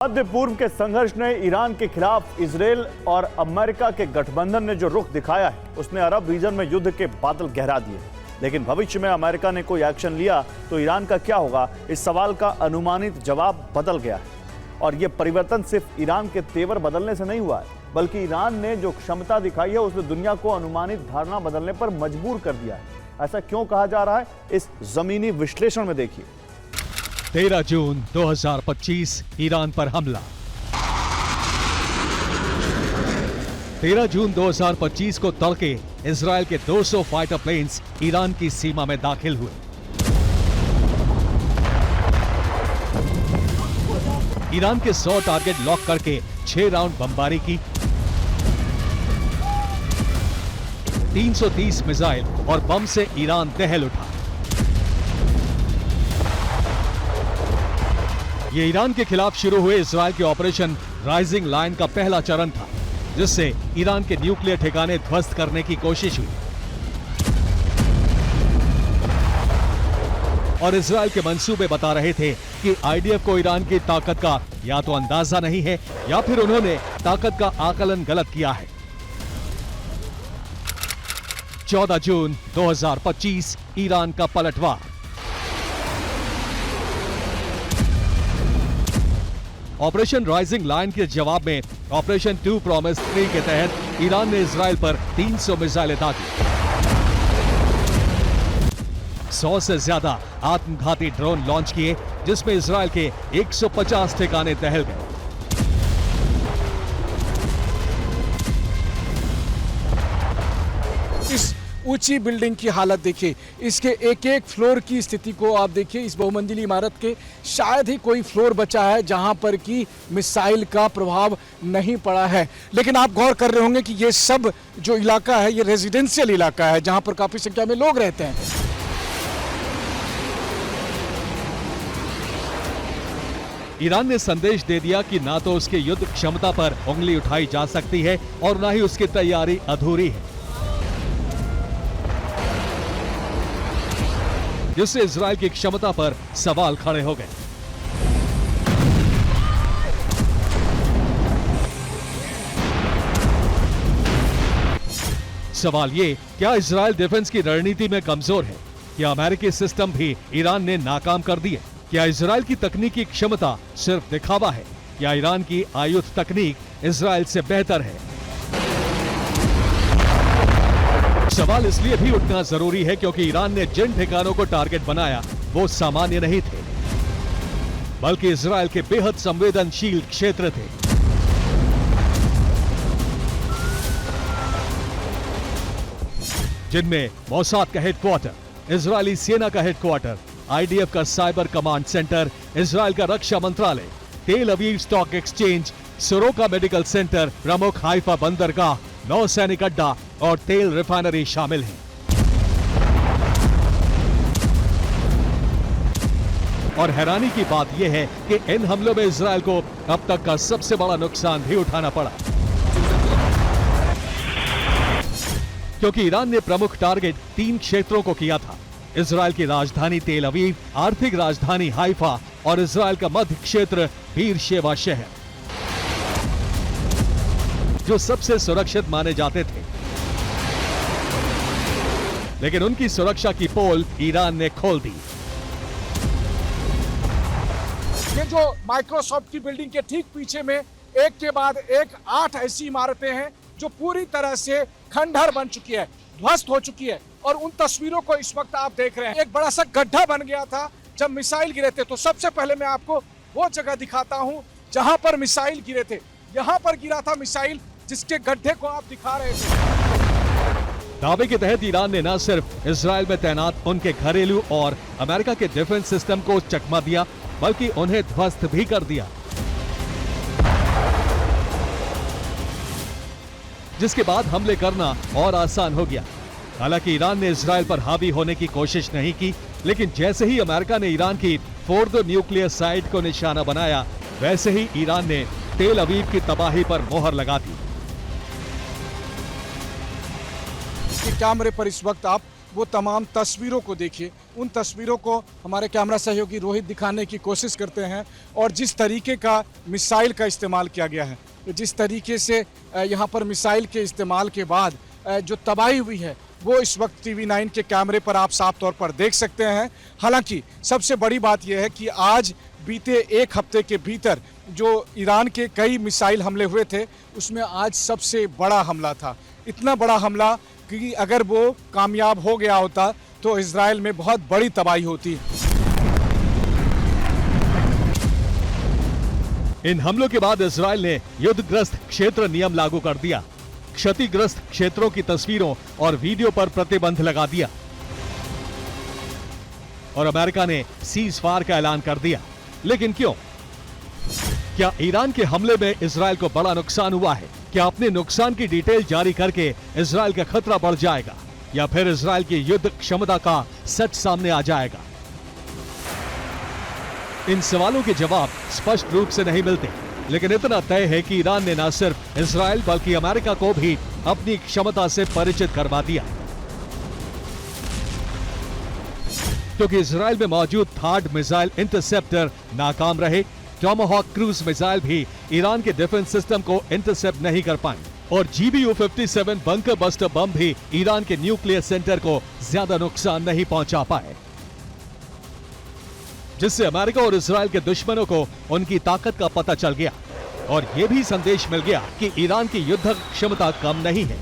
मध्य पूर्व के संघर्ष ने ईरान के खिलाफ इजरायल और अमेरिका के गठबंधन ने जो रुख दिखाया है उसने अरब रीजन में युद्ध के बादल गहरा दिए। लेकिन भविष्य में अमेरिका ने कोई एक्शन लिया तो ईरान का क्या होगा, इस सवाल का अनुमानित जवाब बदल गया है। और यह परिवर्तन सिर्फ ईरान के तेवर बदलने से नहीं हुआ है, बल्कि ईरान ने जो क्षमता दिखाई है उसने दुनिया को अनुमानित धारणा बदलने पर मजबूर कर दिया है। ऐसा क्यों कहा जा रहा है, इस जमीनी विश्लेषण में देखिए। 13 जून 2025 ईरान पर हमला। 13 जून 2025 को तड़के इजरायल के 200 फाइटर प्लेन्स ईरान की सीमा में दाखिल हुए। ईरान के 100 टारगेट लॉक करके 6 राउंड बमबारी की। 330 मिसाइल और बम से ईरान दहल उठा। ये ईरान के खिलाफ शुरू हुए इजरायल के ऑपरेशन राइजिंग लायन का पहला चरण था, जिससे ईरान के न्यूक्लियर ठिकाने ध्वस्त करने की कोशिश हुई। और इजरायल के मंसूबे बता रहे थे कि आईडीएफ को ईरान की ताकत का या तो अंदाजा नहीं है या फिर उन्होंने ताकत का आकलन गलत किया है। 14 जून 2025 ईरान का पलटवार। ऑपरेशन राइजिंग लायन के जवाब में ऑपरेशन 2 प्रॉमिस 3 के तहत ईरान ने इजरायल पर 300 मिसाइलें दागी। 100 से ज्यादा आत्मघाती ड्रोन लॉन्च किए, जिसमें इजरायल के 150 ठिकाने दहल गए। इस ऊंची बिल्डिंग की हालत देखिए, इसके एक एक फ्लोर की स्थिति को आप देखिए। इस बहुमंजिली इमारत के शायद ही कोई फ्लोर बचा है जहां पर कि मिसाइल का प्रभाव नहीं पड़ा है। लेकिन आप गौर कर रहे होंगे कि ये सब जो इलाका है ये रेजिडेंशियल इलाका है, जहां पर काफी संख्या में लोग रहते हैं। ईरान ने संदेश दे दिया कि ना तो उसके युद्ध क्षमता पर उंगली उठाई जा सकती है और ना ही उसकी तैयारी अधूरी है, जिससे इजरायल की क्षमता पर सवाल खड़े हो गए। सवाल ये, क्या इजरायल डिफेंस की रणनीति में कमजोर है? क्या अमेरिकी सिस्टम भी ईरान ने नाकाम कर दिए? क्या इजरायल की तकनीकी क्षमता सिर्फ दिखावा है? या ईरान की आयुध तकनीक इजरायल से बेहतर है? सवाल इसलिए भी उठना जरूरी है क्योंकि ईरान ने जिन ठिकानों को टारगेट बनाया वो सामान्य नहीं थे, बल्कि इजरायल के बेहद संवेदनशील क्षेत्र थे। जिनमें मोसाद का हेडक्वार्टर, इजरायली सेना का हेडक्वार्टर, आईडीएफ का साइबर कमांड सेंटर, इजरायल का रक्षा मंत्रालय, तेल Aviv stock exchange, Soroka medical centre, प्रमुख हाइफा बंदरगाह, नौसैनिक अड्डा और तेल रिफाइनरी शामिल हैं। और हैरानी की बात यह है कि इन हमलों में इजरायल को अब तक का सबसे बड़ा नुकसान भी उठाना पड़ा, क्योंकि ईरान ने प्रमुख टारगेट 3 क्षेत्रों को किया था: इजरायल की राजधानी तेल अवीव, आर्थिक राजधानी हाइफा और इजरायल का मध्य क्षेत्र बीरशेवा शहर, जो सबसे सुरक्षित माने जाते थे। लेकिन उनकी सुरक्षा की पोल ईरान ने खोल दी। ये जो माइक्रोसॉफ्ट की बिल्डिंग के ठीक पीछे में एक के बाद एक 8 ऐसी इमारतें हैं जो पूरी तरह से खंडहर बन चुकी है, ध्वस्त हो चुकी है। और उन तस्वीरों को इस वक्त आप देख रहे हैं। एक बड़ा सा गड्ढा बन गया था जब मिसाइल गिरे थे। तो सबसे पहले मैं आपको वो जगह दिखाता हूं जहां पर मिसाइल गिरे थे। यहां पर गिरा था मिसाइल, जिसके गड्ढे को आप दिखा रहे थे। दावे के तहत ईरान ने न सिर्फ इजरायल में तैनात उनके घरेलू और अमेरिका के डिफेंस सिस्टम को चकमा दिया, बल्कि उन्हें ध्वस्त भी कर दिया, जिसके बाद हमले करना और आसान हो गया। हालांकि ईरान ने इजरायल पर हावी होने की कोशिश नहीं की, लेकिन जैसे ही अमेरिका ने ईरान की फोर्दो न्यूक्लियर साइट को निशाना बनाया, वैसे ही ईरान ने तेल अवीव की तबाही पर मोहर लगा दी। इसके कैमरे पर इस वक्त आप वो तमाम तस्वीरों को देखिए। उन तस्वीरों को हमारे कैमरा सहयोगी रोहित दिखाने की कोशिश करते हैं, और जिस तरीके का मिसाइल का इस्तेमाल किया गया है, जिस तरीके से यहाँ पर मिसाइल के इस्तेमाल के बाद जो तबाही हुई है, वो इस वक्त TV9 के कैमरे पर आप साफ तौर पर देख सकते हैं। हालांकि सबसे बड़ी बात यह है कि आज बीते एक हफ्ते के भीतर जो ईरान के कई मिसाइल हमले हुए थे, उसमें आज सबसे बड़ा हमला था। इतना बड़ा हमला कि अगर वो कामयाब हो गया होता तो इजराइल में बहुत बड़ी तबाही होती। इन हमलों के बाद इजराइल ने युद्धग्रस्त क्षेत्र नियम लागू कर दिया। क्षतिग्रस्त क्षेत्रों की तस्वीरों और वीडियो पर प्रतिबंध लगा दिया और अमेरिका ने सीज फायर का ऐलान कर दिया। लेकिन क्यों? क्या ईरान के हमले में इजराइल को बड़ा नुकसान हुआ है? क्या अपने नुकसान की डिटेल जारी करके इजराइल का खतरा बढ़ जाएगा, या फिर इजराइल की युद्ध क्षमता का सच सामने आ जाएगा? इन सवालों के जवाब स्पष्ट रूप से नहीं मिलते, लेकिन इतना तय है कि ईरान ने न सिर्फ इजराइल बल्कि अमेरिका को भी अपनी क्षमता से परिचित करवा दिया, क्योंकि इजराइल में मौजूद थार्ड मिसाइल इंटरसेप्टर नाकाम रहे। टॉमाहॉक क्रूज मिसाइल भी ईरान के डिफेंस सिस्टम को इंटरसेप्ट नहीं कर पाए, और GBU-57 बंकर बस्टर बम भी ईरान के न्यूक्लियर सेंटर को ज्यादा नुकसान नहीं पहुंचा पाए, जिससे अमेरिका और इजराइल के दुश्मनों को उनकी ताकत का पता चल गया और यह भी संदेश मिल गया कि ईरान की युद्ध क्षमता कम नहीं है।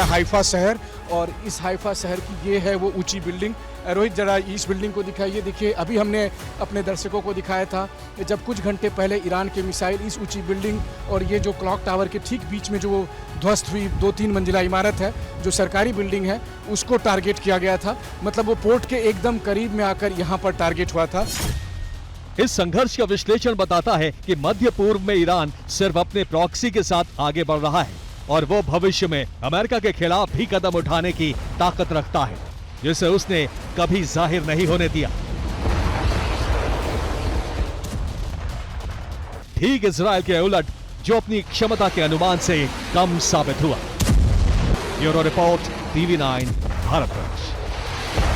हाइफा शहर, और इस हाइफा शहर की ये है वो ऊंची बिल्डिंग। रोहित जरा इस बिल्डिंग को दिखाइए। देखिए, अभी हमने अपने दर्शकों को दिखाया था जब कुछ घंटे पहले ईरान के मिसाइल इस ऊंची बिल्डिंग और ये जो क्लॉक टावर के ठीक बीच में जो ध्वस्त हुई 2-3 मंजिला इमारत है, जो सरकारी बिल्डिंग है, उसको टारगेट किया गया था। मतलब वो पोर्ट के एकदम करीब में आकर यहाँ पर टारगेट हुआ था। इस संघर्ष का विश्लेषण बताता है कि मध्य पूर्व में ईरान सिर्फ अपने प्रॉक्सी के साथ आगे बढ़ रहा है, और वो भविष्य में अमेरिका के खिलाफ भी कदम उठाने की ताकत रखता है, जिसे उसने कभी जाहिर नहीं होने दिया। ठीक इजराइल के उलट, जो अपनी क्षमता के अनुमान से कम साबित हुआ। Bureau report, TV9 Bharatvarsh.